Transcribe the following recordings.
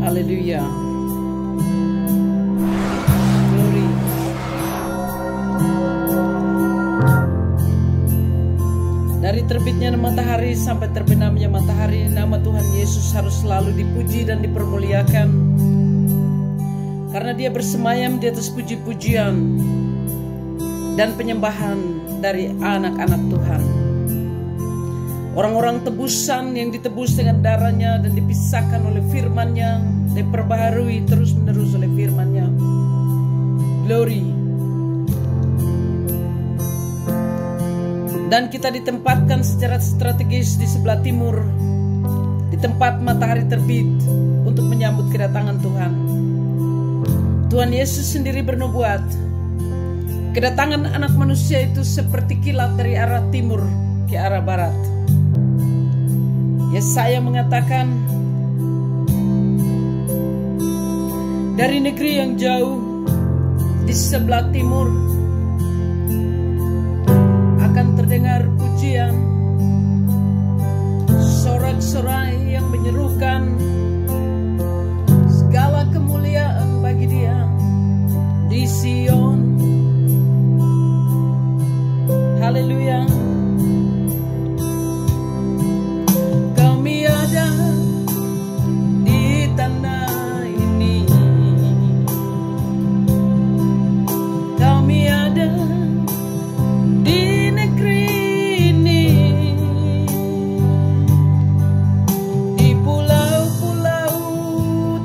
Haleluya. Glory. Dari terbitnya matahari sampai terbenamnya matahari, nama Tuhan Yesus harus selalu dipuji dan dipermuliakan. Karena Dia bersemayam di atas puji-pujian dan penyembahan dari anak-anak Tuhan. Orang-orang tebusan yang ditebus dengan darahnya dan dipisahkan oleh firman-Nya, diperbaharui terus-menerus oleh firman-Nya. Glory. Dan kita ditempatkan secara strategis di sebelah timur, di tempat matahari terbit, untuk menyambut kedatangan Tuhan. Tuhan Yesus sendiri bernubuat, kedatangan anak manusia itu seperti kilat dari arah timur ke arah barat. Yesaya mengatakan, dari negeri yang jauh di sebelah timur akan terdengar pujian, sorak-sorai yang menyerukan segala kemuliaan bagi Dia di Sion. Haleluya. Kami ada di tanah ini, kami ada di negeri ini, di pulau-pulau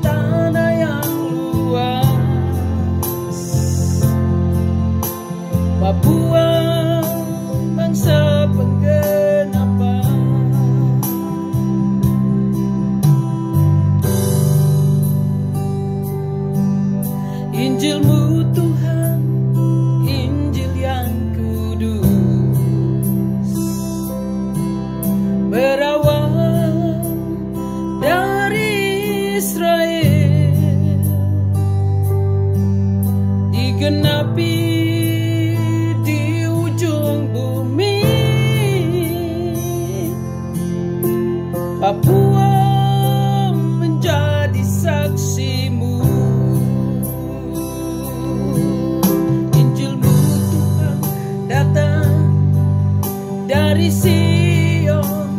tanah yang luas, Papua bangsa penggenapan. Injil-Mu Tuhan, Injil yang kudus, berawal dari Israel, digenapi di ujung bumi. Papua menjadi saksi-Mu. Injil-Mu Tuhan datang dari Sion,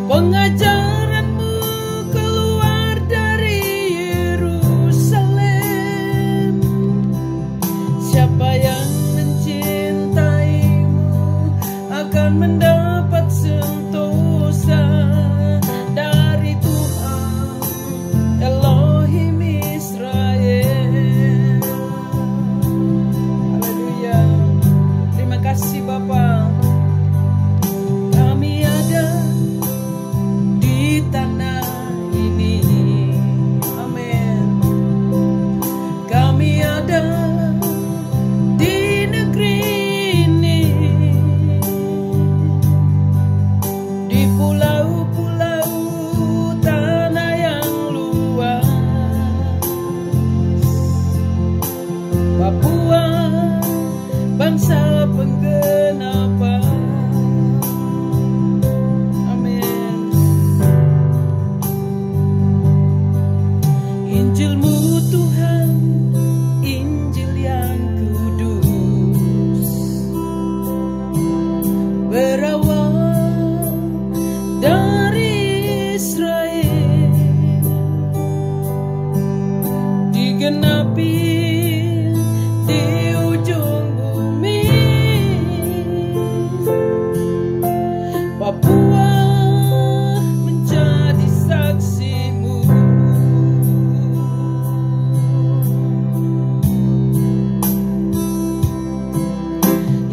pengajaran-Mu keluar dari Yerusalem. Siapa yang mencintai-Mu akan mendapat sentosa dari Tuhan Elohim Israel. Haleluya. Terima kasih Bapa. Kami ada di tanah ini. Amin. Kami ada di negeri ini, di pulau-pulau tanah yang luas, Papua bangsa penggenapan. Amin. Injil-Mu Tuhan, Injil yang kudus, berawal dari Israel, digenapi di ujung bumi. Papua menjadi saksi-Mu.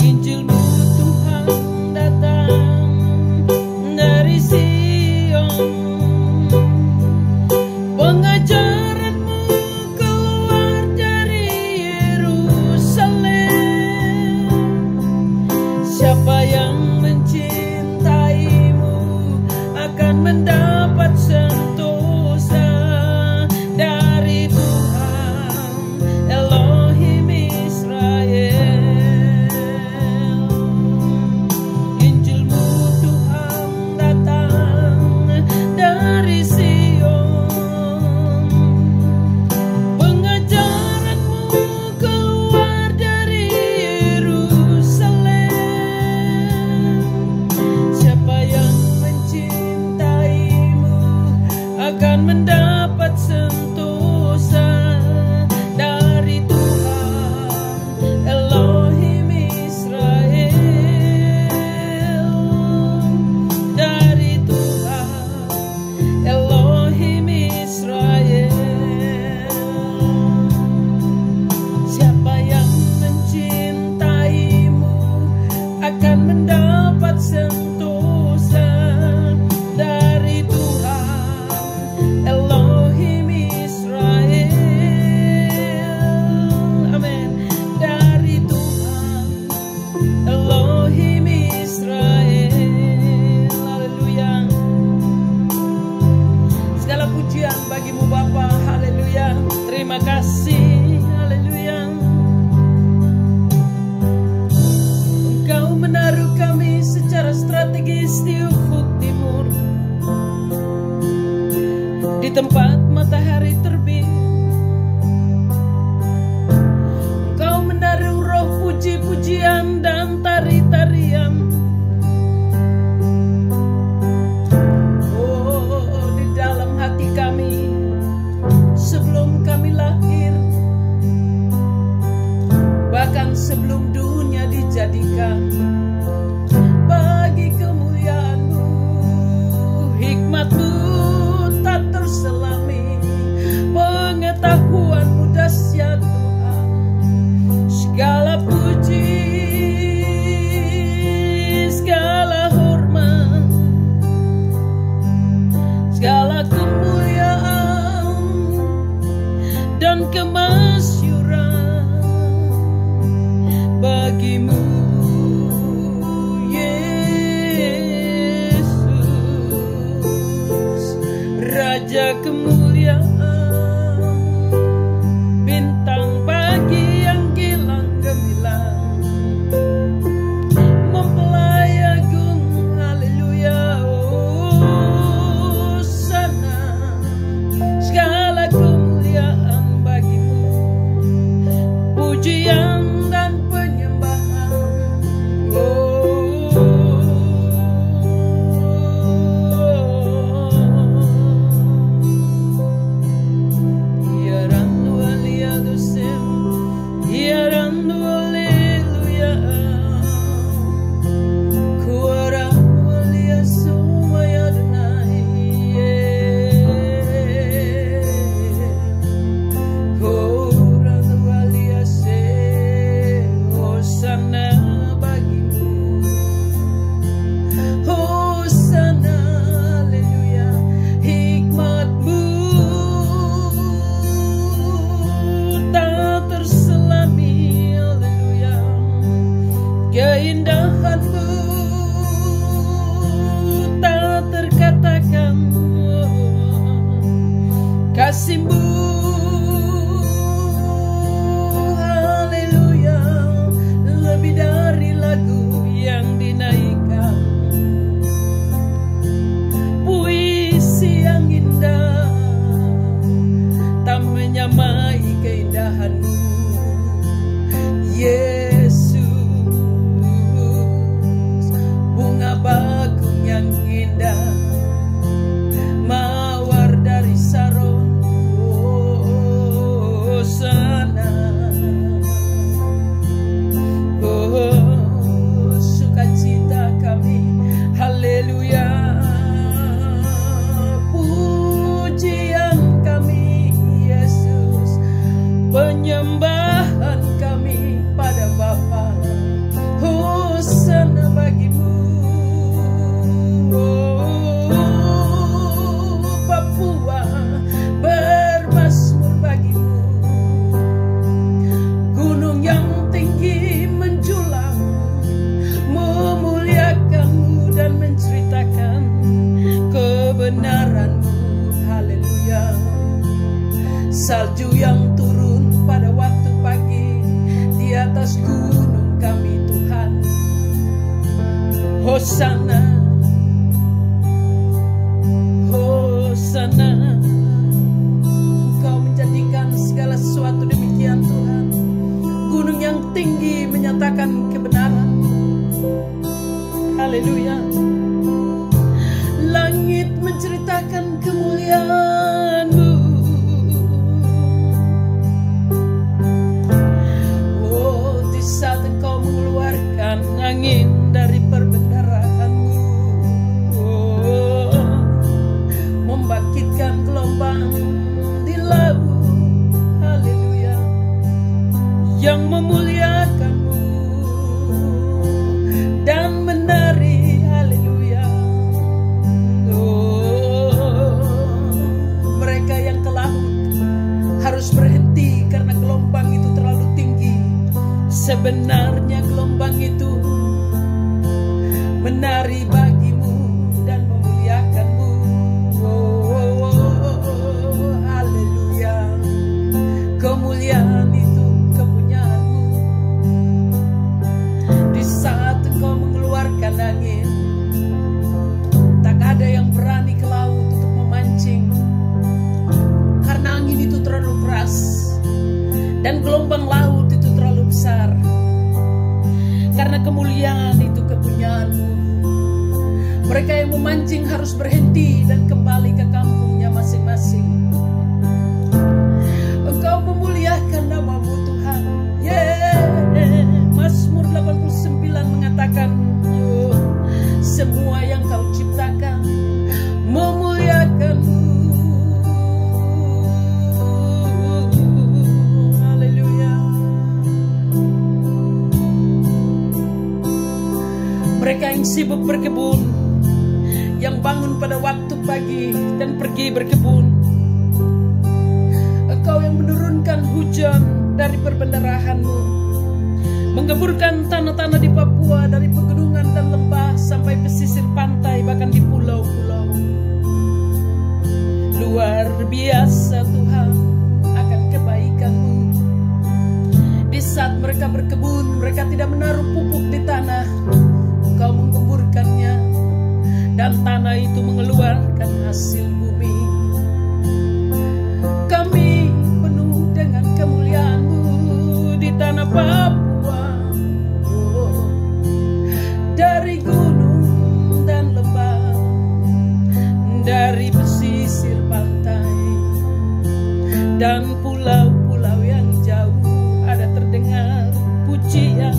Injil-Mu Tuhan datang dari Sion, pengajaran-Mu keluar dari Yerusalem. Siapa yang mencintai-Mu akan mendapat sentosa dari Tuhan Elohim Israel. Injil-Mu Tuhan datang dari Sion, mendapat sentuhan dari Tuhan Elohim Israel. Amin. Dari Tuhan Elohim Israel. Haleluya. Segala pujian bagimu Bapa. Haleluya. Terima kasih. Haleluya. Engkau menaruh kami secara strategis di ufuk timur, di tempat matahari terbit. Engkau menaruh roh puji-pujian dan tari-tarian. Oh, di dalam hati kami sebelum kami lahir, bahkan sebelum dunia dijadikan. Bagi kemuliaan-Mu, hikmat-Mu tak terselami, pengetahuan-Mu dahsyat Tuhan. Segala puji, segala hormat, segala kemuliaan dan kemasyuran bagimu, Yesus, Raja kemuliaan, bintang pagi yang gilang gemilang, mempelai agung. Haleluya. Oh, sana segala kemuliaan bagimu, pujian dan penyembahan. Keindahan-Mu tak terkatakan, kasih-Mu, haleluya, lebih dari lagu yang dinaikkan. Puisi yang indah tak menyamai keindahan-Mu, Yesus. Bunga bakung yang indah, mawar dari Saron. Oh, sana, oh, sukacita kami. Haleluya. Pujian kami, Yesus, penyembahan kami pada Bapa. Oh, sana bagimu. Papua bermasmur bagimu. Gunung yang tinggi menjulang, memuliakan-Mu dan menceritakan kebenaran-Mu. Haleluya. Salju yang turun pada waktu pagi di atas gunung kami Tuhan. Hosana, Hosana. Engkau menjadikan segala sesuatu demikian Tuhan. Gunung yang tinggi menyatakan kebenaran. Haleluya. Langit menceritakan kemuliaan-Mu. Oh, di saat Engkau mengeluarkan angin dari perbendaharaan-Mu, oh, membangkitkan gelombang di laut. Haleluya. Yang memuliakan-Mu dan menari bagimu dan memuliakanmu. Haleluya. Kemuliaan itu kepunyaanmu. Di saat engkau mengeluarkan angin, tak ada yang berani ke laut untuk memancing, karena angin itu terlalu keras dan gelombang laut itu terlalu besar. Karena kemuliaan itu kepunyaanmu. Mereka yang memancing harus berhenti dan kembali ke kampungnya masing-masing. Engkau memuliakan namamu Tuhan. Mazmur 89 mengatakan, semua yang kau ciptakan memuliakanmu. Mereka yang sibuk berkebun, yang bangun pada waktu pagi dan pergi berkebun. Engkau yang menurunkan hujan dari perbenderahanmu, menggeburkan tanah-tanah di Papua, dari pegunungan dan lembah sampai pesisir pantai, bahkan di pulau-pulau. Luar biasa Tuhan akan kebaikan-Mu. Di saat mereka berkebun, mereka tidak menaruh pupuk di tanah. Engkau menggemburkannya, dan tanah itu mengeluarkan hasil bumi. Kami penuh dengan kemuliaan-Mu di tanah Papua. Dari gunung dan lembah, dari pesisir pantai dan pulau-pulau yang jauh, ada terdengar pujian.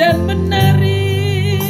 Dan menari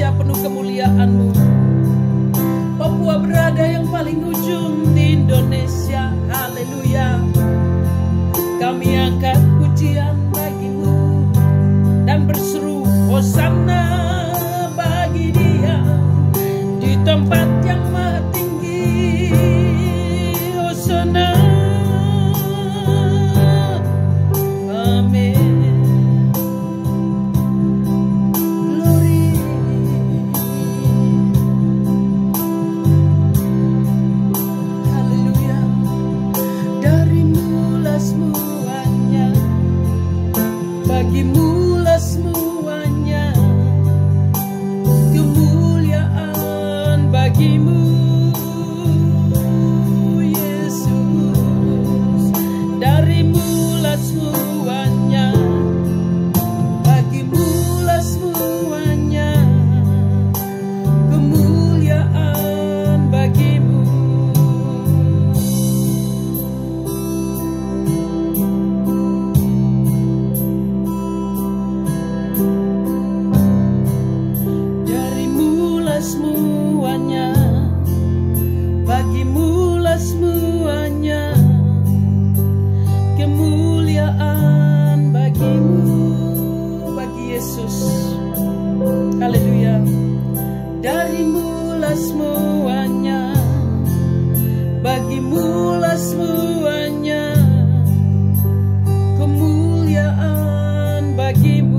Indonesia penuh kemuliaan-Mu. Papua berada yang paling ujung di Indonesia. Haleluya. Kami angkat pujian bagi-Mu dan berseru Hosana bagi Dia di tempat yang maha tinggi. Hosana. Amin. Bagimu-lah semuanya, kemuliaan bagimu, Yesus. Darimu-lah semuanya, bagimu-lah semuanya, kemuliaan bagimu. Semuanya, bagimu-lah semuanya, kemuliaan bagimu, bagi Yesus. Haleluya. Darimu-lah semuanya, bagimu-lah semuanya, kemuliaan bagimu.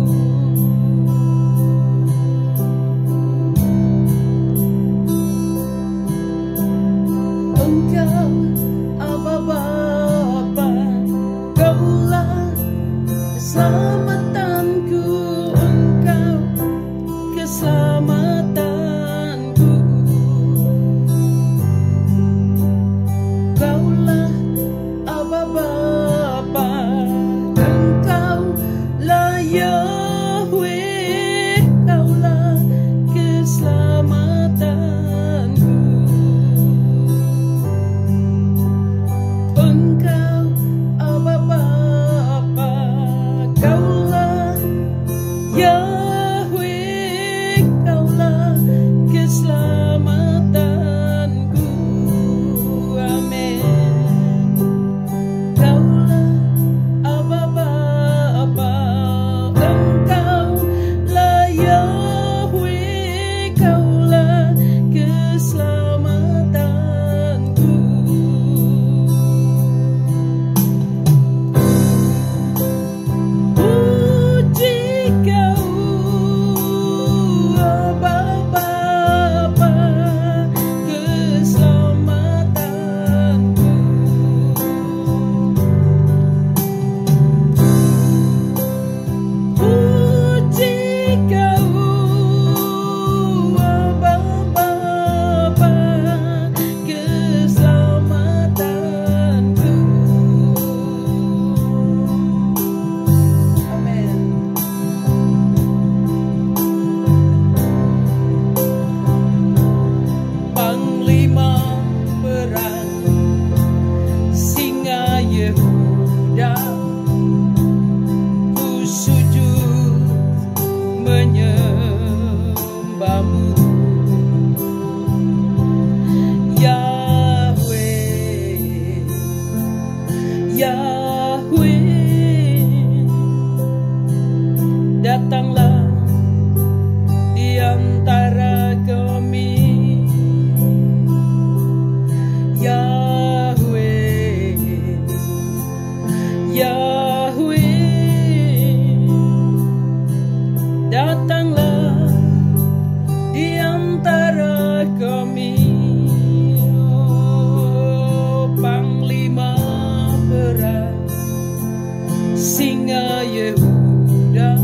Engkau Aba Bapa, Kaulah keselamatanku, Engkau keselamatanku. Kaulah Aba Bapa, Engkau lah Yahweh, Kaulah keselamatanku. Engkau Aba Bapa, Kaulah Yahweh, Kaulah keselamatanku. Amin. Kaulah Aba Bapa, Engkau lah Yahweh, Kaulah keselamatanku. Datanglah di antara kami, Yahweh, Yahweh. Datanglah di antara kami, oh, Panglima Perang, Singa Yehuda,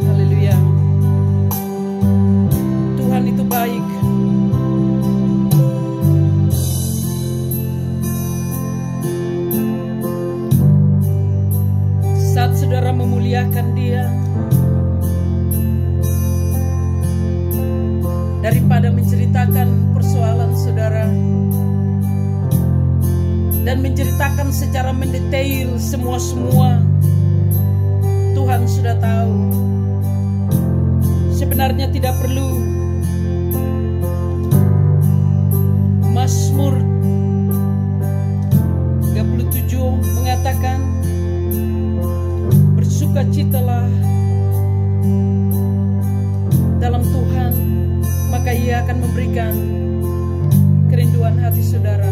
Haleluya. Tuhan itu baik. Saat saudara memuliakan Dia, daripada menceritakan persoalan saudara dan menceritakan secara mendetail semua, Tuhan sudah tahu. Sebenarnya tidak perlu. Mazmur 37 mengatakan, bersukacitalah dalam Tuhan, maka Ia akan memberikan kerinduan hati saudara.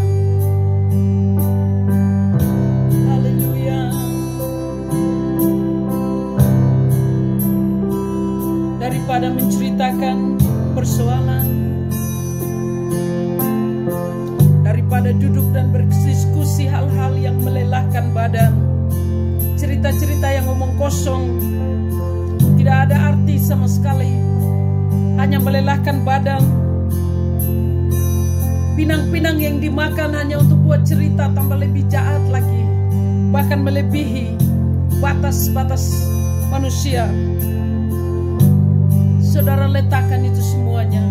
Haleluya. Daripada menceritakan persoalan, daripada duduk dan berdiskusi hal-hal yang melelahkan badan, cerita-cerita yang omong kosong, tidak ada arti sama sekali, hanya melelahkan badan. Pinang-pinang yang dimakan hanya untuk buat cerita tambah lebih jahat lagi, bahkan melebihi batas-batas manusia. Saudara letakkan itu semuanya,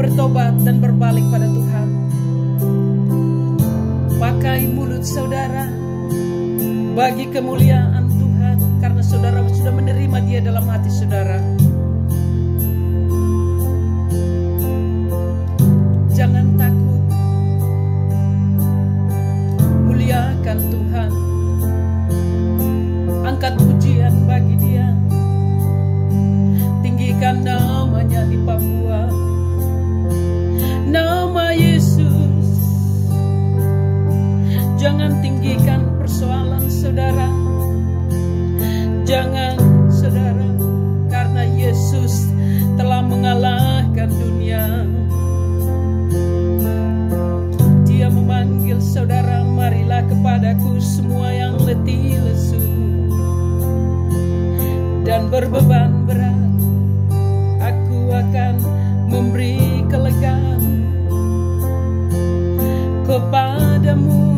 bertobat dan berbalik pada Tuhan. Pakai mulut saudara bagi kemuliaan Tuhan, karena saudara sudah menerima Dia dalam hati saudara. Jangan takut, muliakan Tuhan, angkat pujian bagi Dia, tinggikan namanya di Papua, nama Yesus. Jangan tinggikan persoalan saudara, jangan saudara, karena Yesus telah mengalahkan dunia. Dia memanggil saudara, marilah kepadaku semua yang letih lesu dan berbeban berat, aku akan memberi kelegaan kepadamu.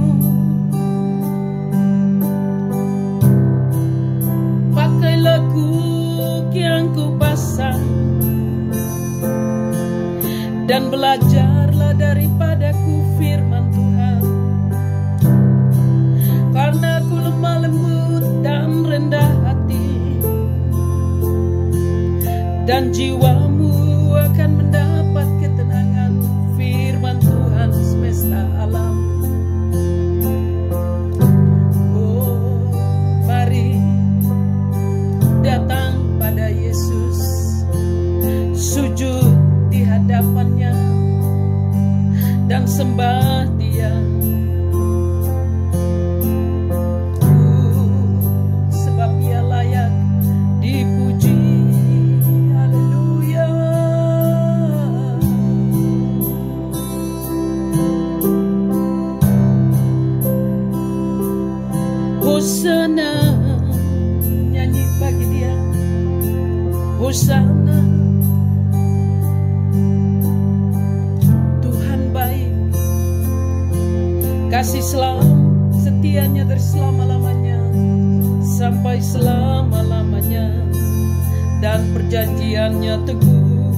Pakailah kuk yang kupasang dan belajarlah daripadaku firman Tuhan, karena aku lemah lembut dan rendah hati, dan jiwamu akan mendapat ketenangan. Firman Tuhan semesta alam. Oh, mari datang pada Yesus, sujud di hadapannya dan sembah Dia. Sebab Ia layak dipuji. Haleluya. Hosana, nyanyi bagi Dia. Hosana. Kasih setianya dari selama-lamanya sampai selama-lamanya, dan perjanjiannya teguh.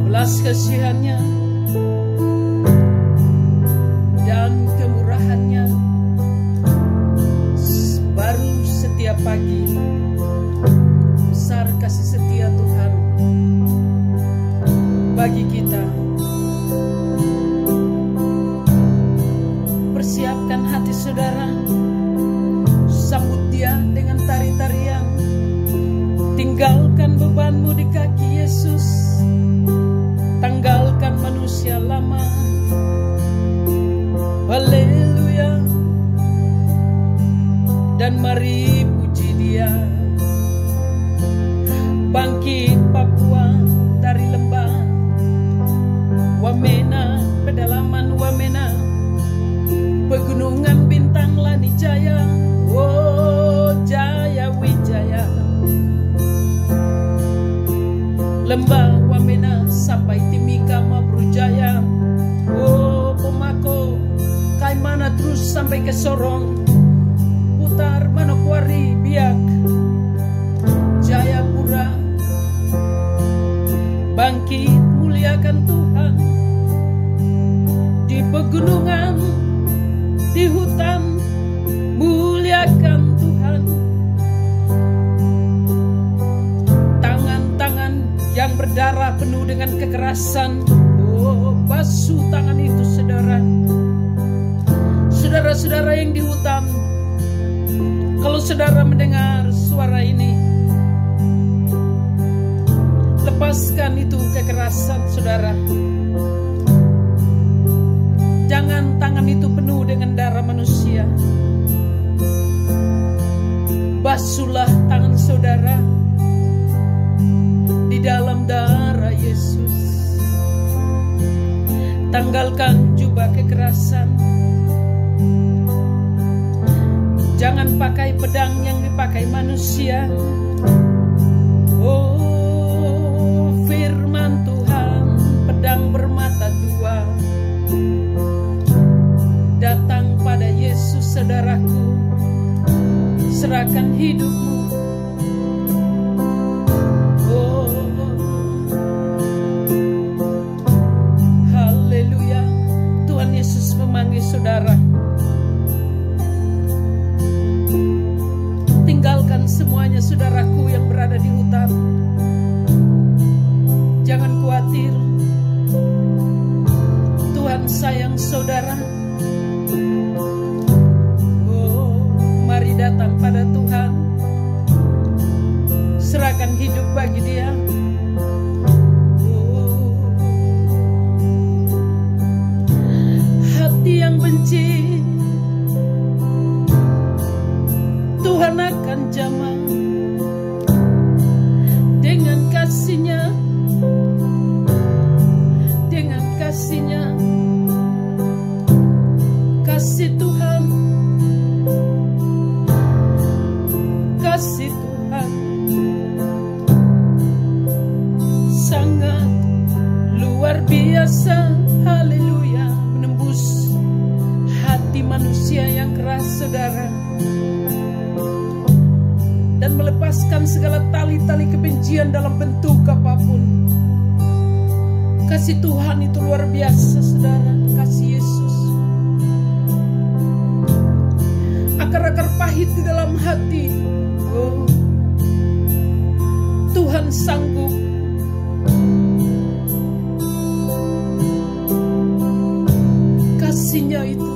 Belas kasihannya dan kemurahannya baru setiap pagi. Besar kasih setia Tuhan bagi kita. Persiapkan hati saudara, sambut Dia dengan tari-tarian. Tinggalkan bebanmu di kaki Yesus, tanggalkan manusia lama. Haleluya. Dan mari puji Dia. Bangkit Papua dari lembah, Wamena, pedalaman Wamena, pegunungan bintang Lani Jaya, oh Jaya Wijaya. Lembah Wamena sampai Timika Mabrujaya, oh Pomako, Kaimana terus sampai ke Sorong, putar Manokwari, Biak, Jayapura. Bangkit muliakan Tuhan di pegunungan, di hutan, muliakan Tuhan. Tangan-tangan yang berdarah penuh dengan kekerasan, oh basuh tangan itu saudara. Saudara-saudara yang di hutan, kalau saudara mendengar suara ini, lepaskan itu kekerasan saudara. Jangan tangan itu penuh dengan darah manusia. Basuhlah tangan saudara di dalam darah Yesus. Tanggalkan jubah kekerasan. Jangan pakai pedang yang dipakai manusia. Oh, firman Tuhan, pedang bermata dua. Datang pada Yesus saudaraku, serahkan hidupmu. Oh, haleluya. Tuhan Yesus memanggil saudara. Tinggalkan semuanya saudaraku yang berada di hutan. Jangan khawatir. Tuhan sayang saudara. Oh, mari datang pada Tuhan. Serahkan hidup bagi Dia. Oh, hati yang benci Tuhan akan jamah dengan kasih-Nya, dengan kasih-Nya. Kasih Tuhan, kasih Tuhan sangat luar biasa, haleluya, menembus hati manusia yang keras saudara, dan melepaskan segala tali-tali kebencian dalam bentuk apapun. Kasih Tuhan itu luar biasa saudara, kasih Yesus. Akar-akar pahit di dalam hati, oh, Tuhan sanggup. Kasih-Nya itu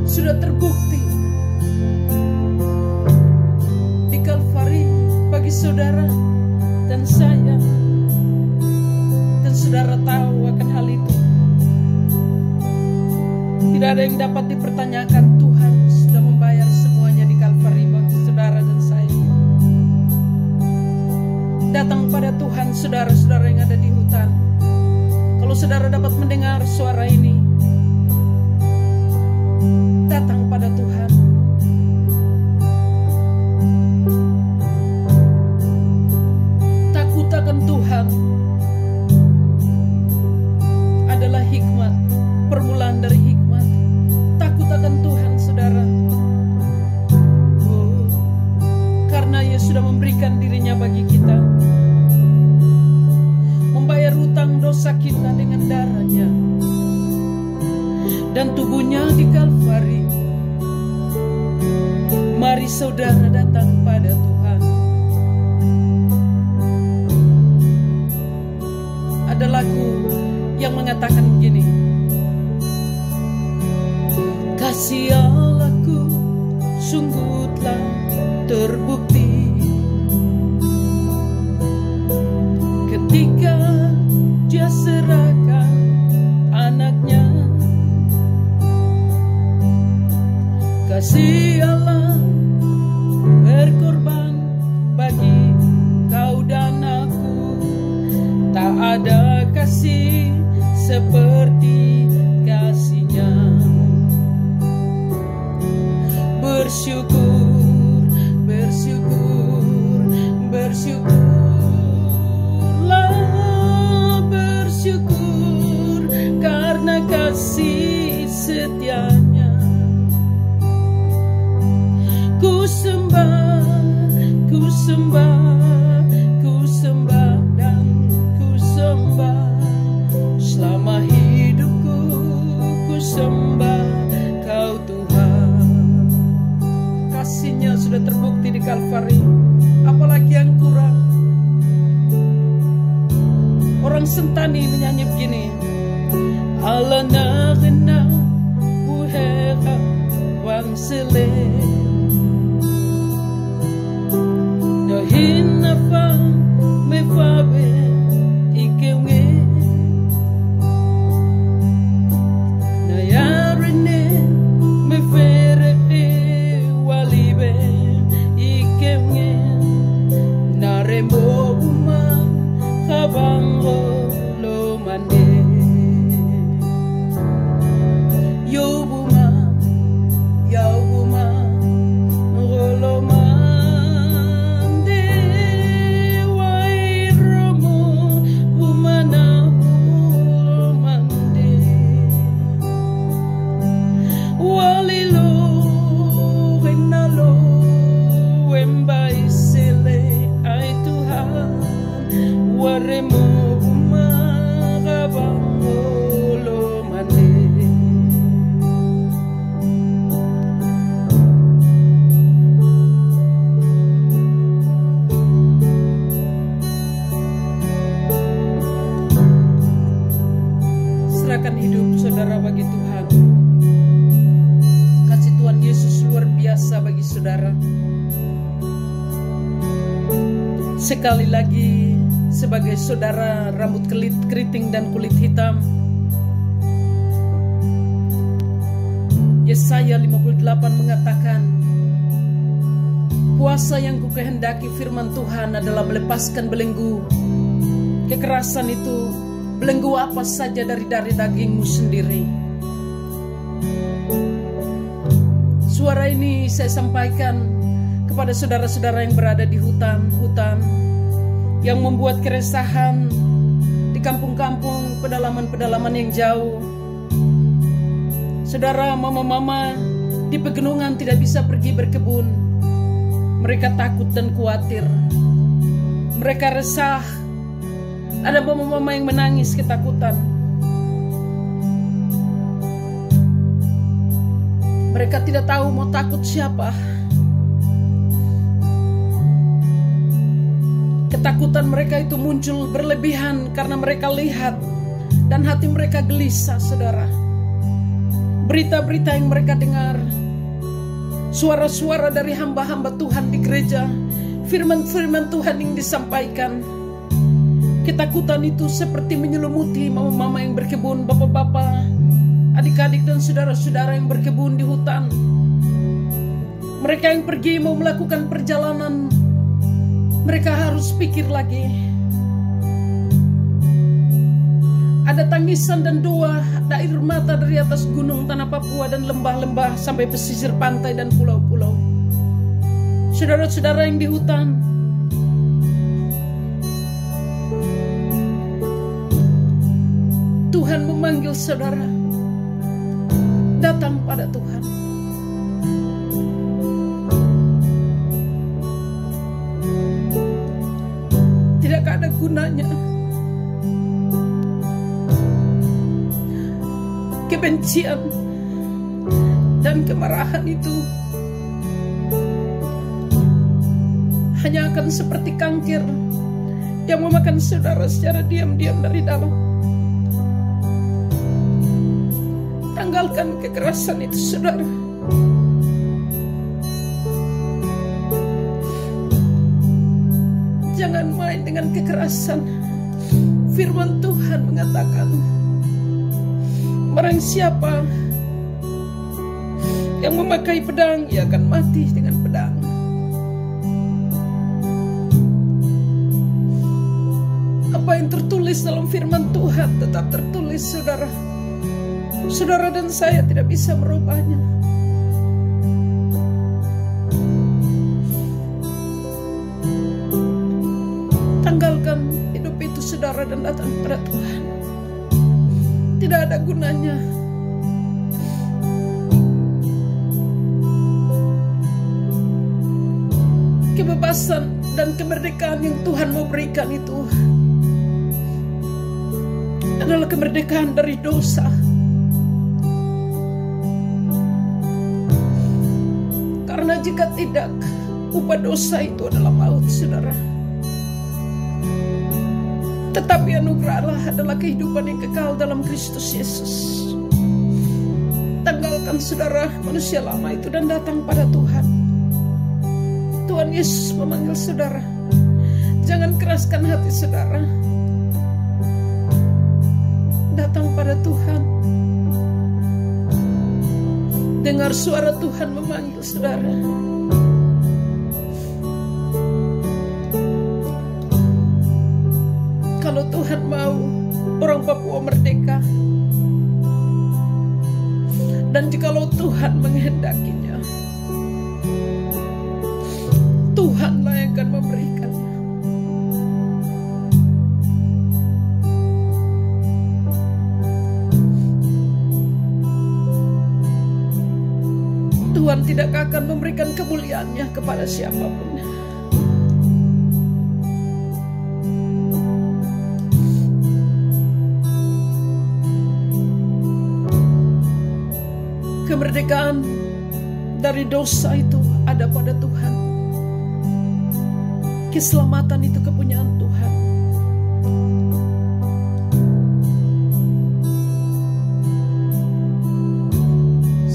sudah terbukti di Kalvari bagi saudara dan saya, dan saudara tahu akan hal itu. Tidak ada yang dapat dipertanyakan. Tuhan sudah membayar semuanya di Kalvari bagi saudara dan saya. Datang pada Tuhan saudara-saudara yang ada di hutan. Kalau saudara dapat mendengar suara ini, datang pada Tuhan. Takut akan Tuhan adalah hikmat, permulaan dari hikmat. Takut akan Tuhan saudara, oh, karena Ia sudah memberikan dirinya bagi kita, membayar hutang dosa kita dengan darah-Nya dan tubuh-Nya di Kalvari. Mari saudara datang pada Tuhan. Ada lagu yang mengatakan begini, kasih Allahku sungguh telah terbukti ketika Dia serahkan anak-Nya. Kasih Allah berkorban bagi kau dan aku, tak tak ada kasih seperti kasih-Nya. Bersyukur, bersyukur, bersyukurlah, bersyukur karena kasih setia-Nya. Ku sembah, ku sembah, ku sembah dan ku sembah. Selama hidupku ku sembah Kau Tuhan. Kasih-Nya sudah terbukti di Kalvari, apalagi yang kurang. Orang Sentani menyanyi begini, Alana rena buhera wang sele dohin apa mefabe ikewe nayarene mefere walibe ikewe narembo uma kabango lo mande yo buma ngolo mande wai romo bumana ngolo mande walilo renalo wembai sele ai Tuhan waremo buma kabango lo mande. Serahkan hidup saudara bagi Tuhan. Kasih Tuhan Yesus luar biasa bagi saudara. Sekali lagi, sebagai saudara rambut keriting dan kulit hitam, Yesaya 58 mengatakan, puasa yang kukehendaki firman Tuhan adalah melepaskan belenggu. Kekerasan itu, belenggu apa saja dari dagingmu sendiri. Suara ini saya sampaikan kepada saudara-saudara yang berada di hutan-hutan, yang membuat keresahan di kampung-kampung, pedalaman-pedalaman yang jauh. Saudara, mama-mama di pegunungan tidak bisa pergi berkebun. Mereka takut dan khawatir. Mereka resah. Ada mama-mama yang menangis ketakutan. Mereka tidak tahu mau takut siapa. Ketakutan mereka itu muncul berlebihan karena mereka lihat dan hati mereka gelisah, saudara. Berita-berita yang mereka dengar, suara-suara dari hamba-hamba Tuhan di gereja, firman-firman Tuhan yang disampaikan. Ketakutan itu seperti menyelimuti mama-mama yang berkebun, bapak-bapak, adik-adik dan saudara-saudara yang berkebun di hutan. Mereka yang pergi mau melakukan perjalanan, mereka harus pikir lagi. Ada tangisan dan doa, ada air mata dari atas gunung tanah Papua dan lembah-lembah sampai pesisir pantai dan pulau-pulau. Saudara-saudara yang di hutan, Tuhan memanggil saudara, datang pada Tuhan. Tidakkah ada gunanya kebencian dan kemarahan itu? Hanya akan seperti kanker yang memakan saudara secara diam-diam dari dalam. Tanggalkan kekerasan itu, saudara. Jangan main dengan kekerasan. Firman Tuhan mengatakan, barang siapa yang memakai pedang, ia akan mati dengan pedang. Apa Apa yang tertulis dalam firman Tuhan tetap tertulis, saudara. Saudara dan saya tidak bisa merubahnya. Tanggalkan hidup itu, saudara, dan datang kepada Tuhan. Tidak ada gunanya. Kebebasan dan kemerdekaan yang Tuhan mau berikan itu adalah kemerdekaan dari dosa. Karena jika tidak, upah dosa itu adalah maut, saudara. Tetapi anugerah Allah adalah kehidupan yang kekal dalam Kristus Yesus. Tanggalkan, saudara, manusia lama itu dan datang pada Tuhan. Tuhan Yesus memanggil saudara. Jangan keraskan hati saudara. Datang pada Tuhan. Dengar suara Tuhan memanggil saudara. Kalau Tuhan mau orang Papua merdeka, dan jikalau Tuhan menghendakinya, Tuhanlah yang akan memberikannya. Tuhan tidak akan memberikan kemuliaannya kepada siapapun. Kemerdekaan dari dosa itu ada pada Tuhan. Keselamatan itu kepunyaan Tuhan.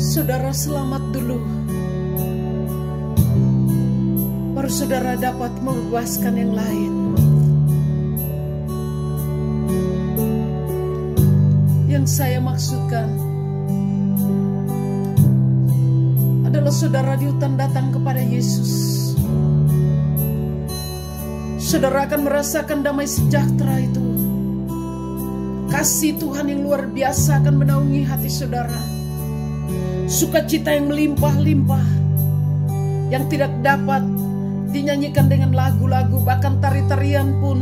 Saudara selamat dulu, baru saudara dapat membebaskan yang lain. Yang saya maksudkan adalah saudara di hutan datang kepada Yesus. Saudara akan merasakan damai sejahtera itu. Kasih Tuhan yang luar biasa akan menaungi hati saudara. Sukacita yang melimpah-limpah, yang tidak dapat dinyanyikan dengan lagu-lagu, bahkan tari-tarian pun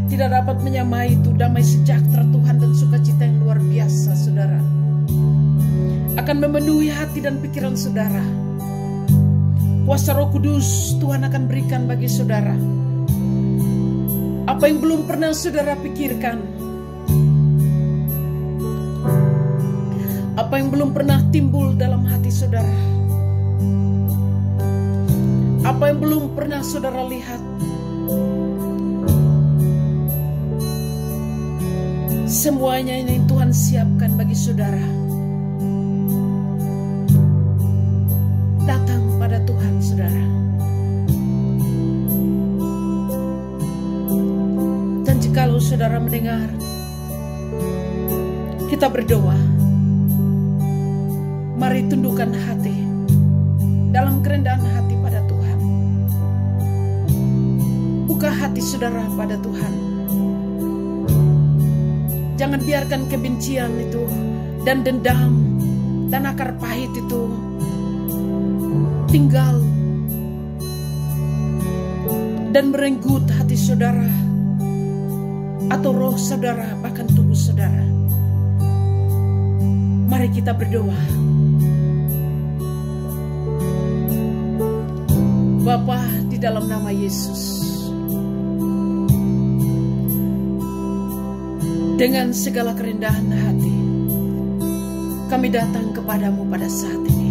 tidak dapat menyamai itu. Damai sejahtera Tuhan dan sukacita yang luar biasa, saudara, akan memenuhi hati dan pikiran saudara. Kuasa Roh Kudus Tuhan akan berikan bagi saudara apa yang belum pernah saudara pikirkan, apa yang belum pernah timbul dalam hati saudara, apa yang belum pernah saudara lihat. Semuanya ini Tuhan siapkan bagi saudara. Datang pada Tuhan, saudara. Dan jikalau saudara mendengar kita berdoa, mari tundukkan hati dalam kerendahan hati pada Tuhan. Buka hati saudara pada Tuhan. Jangan biarkan kebencian itu dan dendam dan akar pahit itu tinggal dan merenggut hati saudara atau roh saudara, bahkan tubuh saudara. Mari kita berdoa. Bapa, di dalam nama Yesus, dengan segala kerendahan hati, kami datang kepadamu pada saat ini.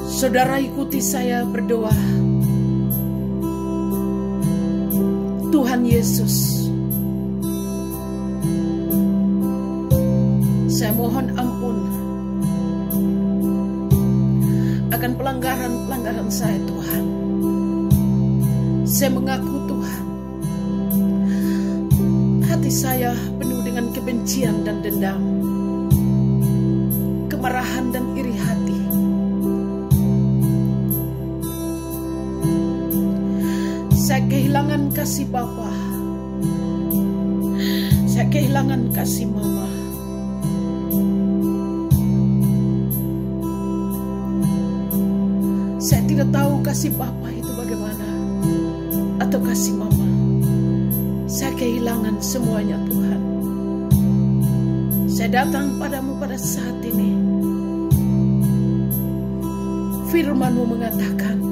Saudara, ikuti saya berdoa. Tuhan Yesus, saya mohon ampun akan pelanggaran-pelanggaran saya, Tuhan. Saya mengaku, Tuhan, hati saya penuh dengan kebencian dan dendam, kemarahan dan iri hati. Saya kehilangan kasih Bapa. Saya kehilangan kasih Mama. Saya tidak tahu kasih Bapa itu bagaimana, atau kasih Mama. Saya kehilangan semuanya Tuhan. Saya datang padamu pada saat ini. Firman-Mu mengatakan,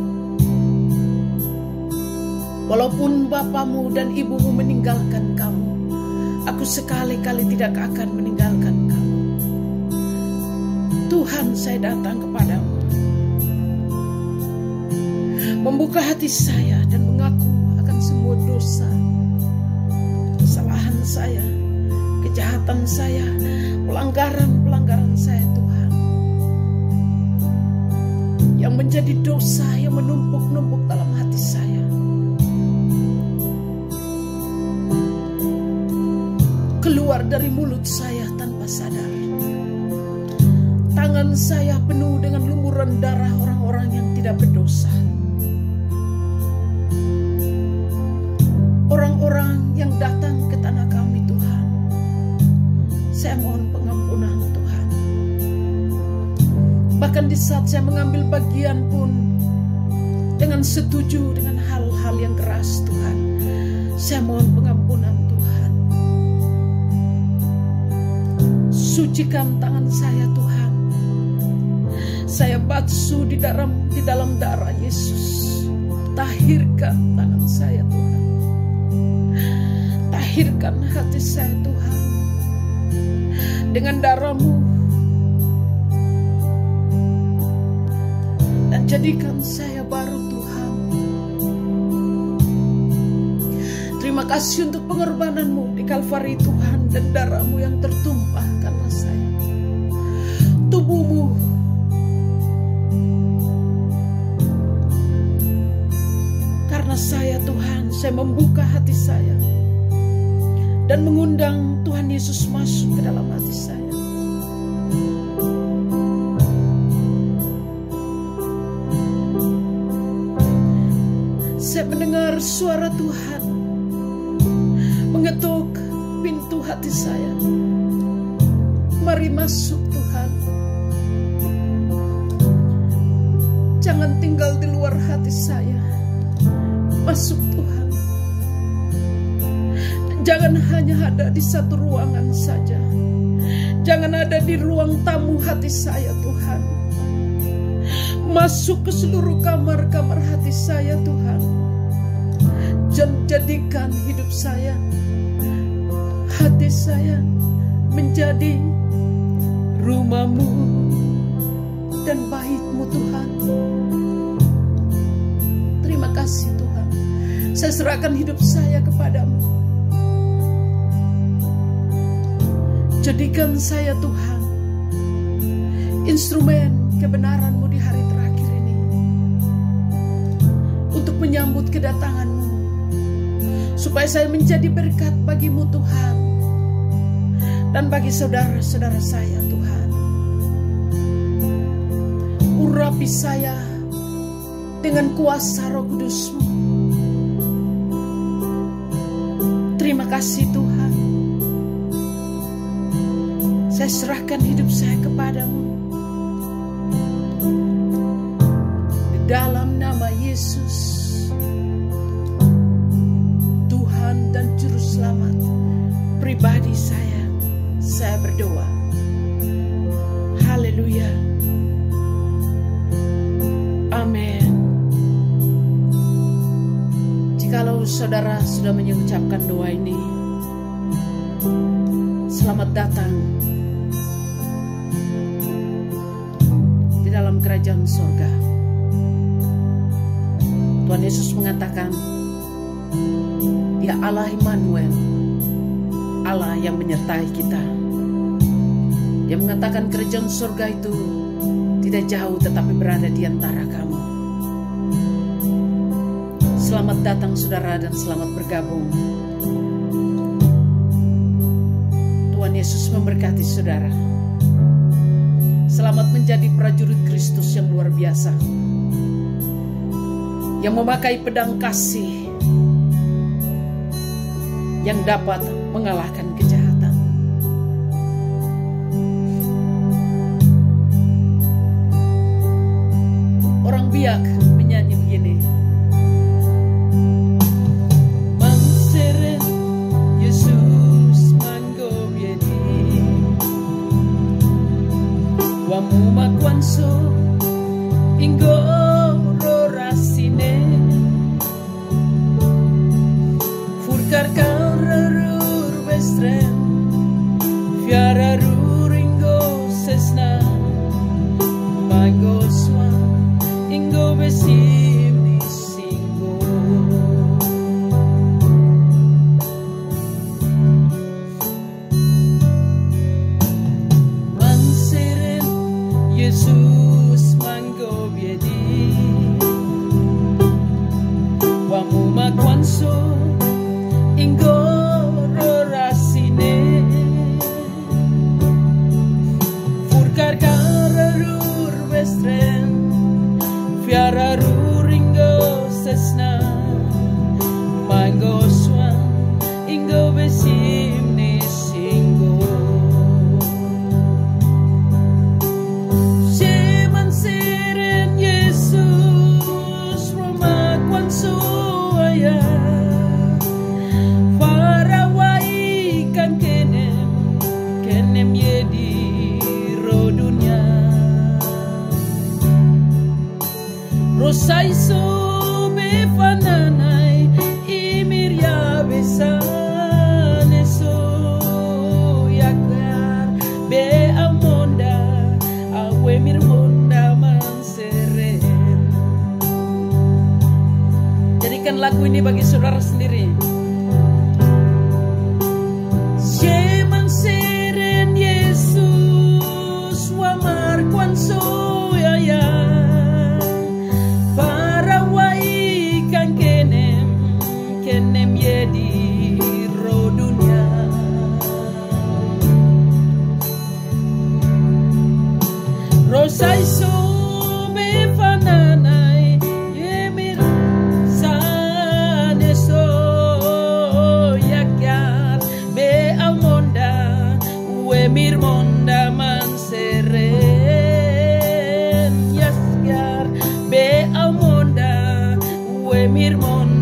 walaupun bapamu dan ibumu meninggalkan kamu, aku sekali-kali tidak akan meninggalkan kamu. Tuhan, saya datang kepadamu, membuka hati saya dan mengaku akan semua dosa, kesalahan saya, kejahatan saya, pelanggaran-pelanggaran saya Tuhan, yang menjadi dosa yang menumpuk-numpuk dalam hati saya. Keluar dari mulut saya tanpa sadar. Tangan saya penuh dengan lumuran darah orang-orang yang tidak berdosa. Orang-orang yang datang ke tanah kami Tuhan, saya mohon pengampunan Tuhan. Bahkan di saat saya mengambil bagian pun dengan setuju dengan hal-hal yang keras Tuhan, saya mohon pengampunan Tuhan. Sucikan tangan saya Tuhan. Saya basuh di dalam darah Yesus. Tahirkan tangan saya Tuhan. Tahirkan hati saya Tuhan dengan darah-Mu, dan jadikan saya baru Tuhan. Terima kasih untuk pengorbanan-Mu di Kalvari Tuhan, dan darah-Mu yang tertumpah karena saya. Tubuh-Mu karena saya Tuhan. Saya membuka hati saya dan mengundang Tuhan Yesus masuk ke dalam hati saya. Saya mendengar suara Tuhan mengetuk pintu hati saya. Mari masuk Tuhan. Jangan tinggal di luar hati saya. Masuk Tuhan. Jangan hanya ada di satu ruangan saja. Jangan ada di ruang tamu hati saya Tuhan. Masuk ke seluruh kamar-kamar hati saya Tuhan. Jadikan hidup saya, hati saya menjadi rumah-Mu dan bait-Mu Tuhan. Terima kasih Tuhan. Saya serahkan hidup saya kepadamu. Jadikan saya Tuhan instrumen kebenaran-Mu di hari terakhir ini, untuk menyambut kedatangan-Mu, supaya saya menjadi berkat bagi-Mu Tuhan, dan bagi saudara-saudara saya Tuhan. Urapi saya dengan kuasa Roh Kudus-Mu. Terima kasih Tuhan. Saya serahkan hidup saya kepadamu. Di dalam nama Yesus, Tuhan dan Juru Selamat pribadi saya berdoa. Haleluya. Amin. Jikalau saudara sudah mengucapkan doa ini, selamat datang di dalam kerajaan surga. Tuhan Yesus mengatakan, Dia Allah Immanuel, Allah yang menyertai kita. Dia mengatakan kerajaan surga itu tidak jauh tetapi berada di antara kamu. Selamat datang saudara, dan selamat bergabung. Tuhan Yesus memberkati saudara. Selamat menjadi prajurit Kristus yang luar biasa, yang memakai pedang kasih yang dapat mengalahkan kejahatan. Orang biak menyanyi begini. Manseren Yesus manggobiedi wamu makwanso inggo rorasine furkar kararur bestren fiararur inggo sesna mangoswa inggo besim ni singgo manseren Yesus manggobiedi wamu makwanso inggo rorasine furkar kararur bestren fiararur inggo sesna mangoswa inggo besim ni singgo Seren Yesus romakwan suaya farawai kan kenem yedi rodunya rosai so befananai imiria besane so yakar be amonda awe mirmonda manseren. Jadikan lagu ini bagi saudara sendiri. Manseren Yesus wamar kwanso ya farawai kan kenem yedi rodunya rosai so befananai yemir sane so yakyar be amonda wemir monda manseren yakyar be amonda wemir monda